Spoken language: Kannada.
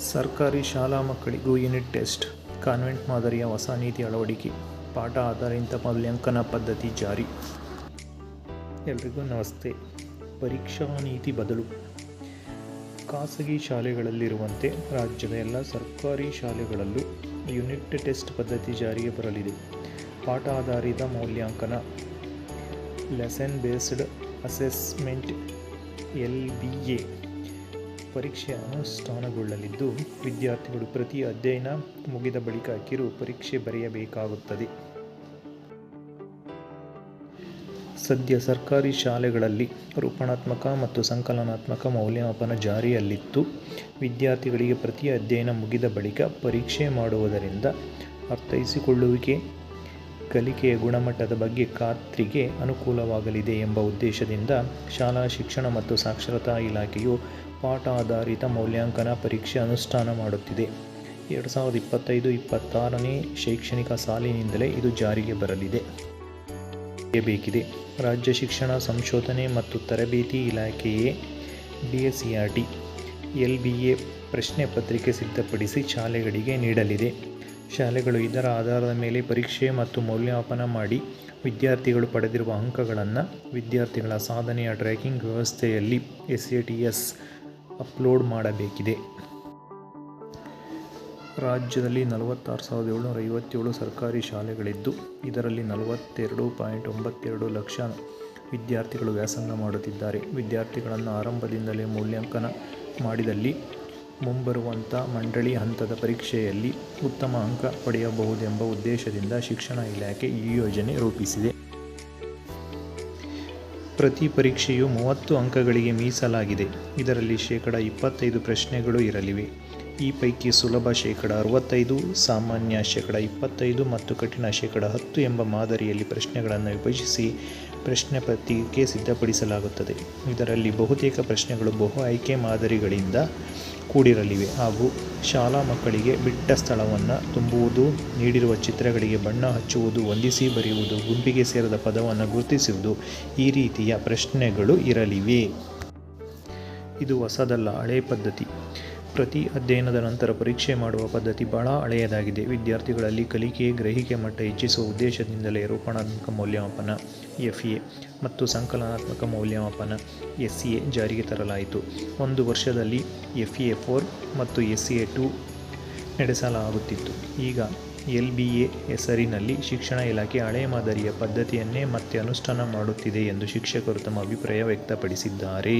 ಸರ್ಕಾರಿ ಶಾಲಾ ಮಕ್ಕಳಿಗೂ ಯೂನಿಟ್ ಟೆಸ್ಟ್, ಕಾನ್ವೆಂಟ್ ಮಾದರಿಯ ಹೊಸ ನೀತಿ ಅಳವಡಿಕೆ, ಪಾಠ ಆಧಾರಿತ ಮೌಲ್ಯಾಂಕನ ಪದ್ಧತಿ ಜಾರಿ. ಎಲ್ರಿಗೂ ನಮಸ್ತೆ. ಪರೀಕ್ಷಾ ನೀತಿ ಬದಲು. ಖಾಸಗಿ ಶಾಲೆಗಳಲ್ಲಿರುವಂತೆ ರಾಜ್ಯದ ಎಲ್ಲ ಸರ್ಕಾರಿ ಶಾಲೆಗಳಲ್ಲೂ ಯೂನಿಟ್ ಟೆಸ್ಟ್ ಪದ್ಧತಿ ಜಾರಿಗೆ ಬರಲಿದೆ. ಪಾಠ ಆಧಾರಿತ ಮೌಲ್ಯಾಂಕನ, ಲೆಸನ್ ಬೇಸ್ಡ್ ಅಸೆಸ್ಮೆಂಟ್ LBA ಪರೀಕ್ಷೆ ಅನುಷ್ಠಾನಗೊಳ್ಳಲಿದ್ದು, ವಿದ್ಯಾರ್ಥಿಗಳು ಪ್ರತಿ ಅಧ್ಯಯನ ಮುಗಿದ ಬಳಿಕ ಕಿರು ಪರೀಕ್ಷೆ ಬರೆಯಬೇಕಾಗುತ್ತದೆ. ಸದ್ಯ ಸರ್ಕಾರಿ ಶಾಲೆಗಳಲ್ಲಿ ರೂಪಣಾತ್ಮಕ ಮತ್ತು ಸಂಕಲನಾತ್ಮಕ ಮೌಲ್ಯಮಾಪನ ಜಾರಿಯಲ್ಲಿದ್ದು, ವಿದ್ಯಾರ್ಥಿಗಳಿಗೆ ಪ್ರತಿ ಅಧ್ಯಯನ ಮುಗಿದ ಬಳಿಕ ಪರೀಕ್ಷೆ ಮಾಡುವುದರಿಂದ ಅರ್ಥೈಸಿಕೊಳ್ಳುವಿಕೆ, ಕಲಿಕೆಯ ಗುಣಮಟ್ಟದ ಬಗ್ಗೆ ಖಾತ್ರಿಗೆ ಅನುಕೂಲವಾಗಲಿದೆ ಎಂಬ ಉದ್ದೇಶದಿಂದ ಶಾಲಾ ಶಿಕ್ಷಣ ಮತ್ತು ಸಾಕ್ಷರತಾ ಇಲಾಖೆಯು ಪಾಠ ಆಧಾರಿತ ಮೌಲ್ಯಾಂಕನ ಪರೀಕ್ಷೆ ಅನುಷ್ಠಾನ ಮಾಡುತ್ತಿದೆ. 2025-26ನೇ ಶೈಕ್ಷಣಿಕ ಸಾಲಿನಿಂದಲೇ ಇದು ಜಾರಿಗೆ ಬರಲಿದೆ. ರಾಜ್ಯ ಶಿಕ್ಷಣ ಸಂಶೋಧನೆ ಮತ್ತು ತರಬೇತಿ ಇಲಾಖೆಯೇ DSERT LBA ಪ್ರಶ್ನೆ ಪತ್ರಿಕೆ ಸಿದ್ಧಪಡಿಸಿ ಶಾಲೆಗಳಿಗೆ ನೀಡಲಿದೆ. ಶಾಲೆಗಳು ಇದರ ಆಧಾರದ ಮೇಲೆ ಪರೀಕ್ಷೆ ಮತ್ತು ಮೌಲ್ಯಮಾಪನ ಮಾಡಿ ವಿದ್ಯಾರ್ಥಿಗಳು ಪಡೆದಿರುವ ಅಂಕಗಳನ್ನು ವಿದ್ಯಾರ್ಥಿಗಳ ಸಾಧನೆಯ ಟ್ರ್ಯಾಕಿಂಗ್ ವ್ಯವಸ್ಥೆಯಲ್ಲಿ SATS ಅಪ್ಲೋಡ್ ಮಾಡಬೇಕಿದೆ. ರಾಜ್ಯದಲ್ಲಿ 46,757 ಸರ್ಕಾರಿ ಶಾಲೆಗಳಿದ್ದು, ಇದರಲ್ಲಿ 42.92 ಲಕ್ಷ ವಿದ್ಯಾರ್ಥಿಗಳು ವ್ಯಾಸಂಗ ಮಾಡುತ್ತಿದ್ದಾರೆ. ವಿದ್ಯಾರ್ಥಿಗಳನ್ನು ಆರಂಭದಿಂದಲೇ ಮೌಲ್ಯಾಂಕನ ಮಾಡಿದಲ್ಲಿ ಮುಂಬರುವಂಥ ಮಂಡಳಿ ಹಂತದ ಪರೀಕ್ಷೆಯಲ್ಲಿ ಉತ್ತಮ ಅಂಕ ಪಡೆಯಬಹುದೆಂಬ ಉದ್ದೇಶದಿಂದ ಶಿಕ್ಷಣ ಇಲಾಖೆ ಈ ಯೋಜನೆ ರೂಪಿಸಿದೆ. ಪ್ರತಿ ಪರೀಕ್ಷೆಯು 30 ಅಂಕಗಳಿಗೆ ಮೀಸಲಾಗಿದೆ. ಇದರಲ್ಲಿ 25% ಪ್ರಶ್ನೆಗಳು ಇರಲಿವೆ. ಈ ಪೈಕಿ ಸುಲಭ 65%, ಸಾಮಾನ್ಯ 25% ಮತ್ತು ಕಠಿಣ 10% ಎಂಬ ಮಾದರಿಯಲ್ಲಿ ಪ್ರಶ್ನೆಗಳನ್ನು ವಿಭಜಿಸಿ ಪ್ರಶ್ನೆ ಪತ್ರಿಕೆ ಸಿದ್ಧಪಡಿಸಲಾಗುತ್ತದೆ. ಇದರಲ್ಲಿ ಬಹುತೇಕ ಪ್ರಶ್ನೆಗಳು ಬಹು ಆಯ್ಕೆ ಮಾದರಿಗಳಿಂದ ಕೂಡಿರಲಿವೆ ಹಾಗೂ ಶಾಲಾ ಮಕ್ಕಳಿಗೆ ಬಿಟ್ಟ ಸ್ಥಳವನ್ನು ತುಂಬುವುದು, ನೀಡಿರುವ ಚಿತ್ರಗಳಿಗೆ ಬಣ್ಣ ಹಚ್ಚುವುದು, ಹೊಂದಿಸಿ ಬರೆಯುವುದು, ಗುಂಪಿಗೆ ಸೇರದ ಪದವನ್ನು ಗುರುತಿಸುವುದು ಈ ರೀತಿಯ ಪ್ರಶ್ನೆಗಳು ಇರಲಿವೆ. ಇದು ಹೊಸದಲ್ಲ, ಹಳೆ ಪದ್ಧತಿ. ಪ್ರತಿ ಅಧ್ಯಯನದ ನಂತರ ಪರೀಕ್ಷೆ ಮಾಡುವ ಪದ್ಧತಿ ಬಹಳ ಹಳೆಯದಾಗಿದೆ. ವಿದ್ಯಾರ್ಥಿಗಳಲ್ಲಿ ಕಲಿಕೆ, ಗ್ರಹಿಕೆ ಮಟ್ಟ ಹೆಚ್ಚಿಸುವ ಉದ್ದೇಶದಿಂದಲೇ ರೂಪಣಾತ್ಮಕ ಮೌಲ್ಯಮಾಪನ FA ಮತ್ತು ಸಂಕಲನಾತ್ಮಕ ಮೌಲ್ಯಮಾಪನ SA ಜಾರಿಗೆ ತರಲಾಯಿತು. ಒಂದು ವರ್ಷದಲ್ಲಿ FA4 ಮತ್ತು SA2 ನಡೆಸಲಾಗುತ್ತಿತ್ತು. ಈಗ LBA ಹೆಸರಿನಲ್ಲಿ ಶಿಕ್ಷಣ ಇಲಾಖೆ ಹಳೆ ಮಾದರಿಯ ಪದ್ಧತಿಯನ್ನೇ ಮತ್ತೆ ಅನುಷ್ಠಾನ ಮಾಡುತ್ತಿದೆ ಎಂದು ಶಿಕ್ಷಕರು ತಮ್ಮ ಅಭಿಪ್ರಾಯ ವ್ಯಕ್ತಪಡಿಸಿದ್ದಾರೆ.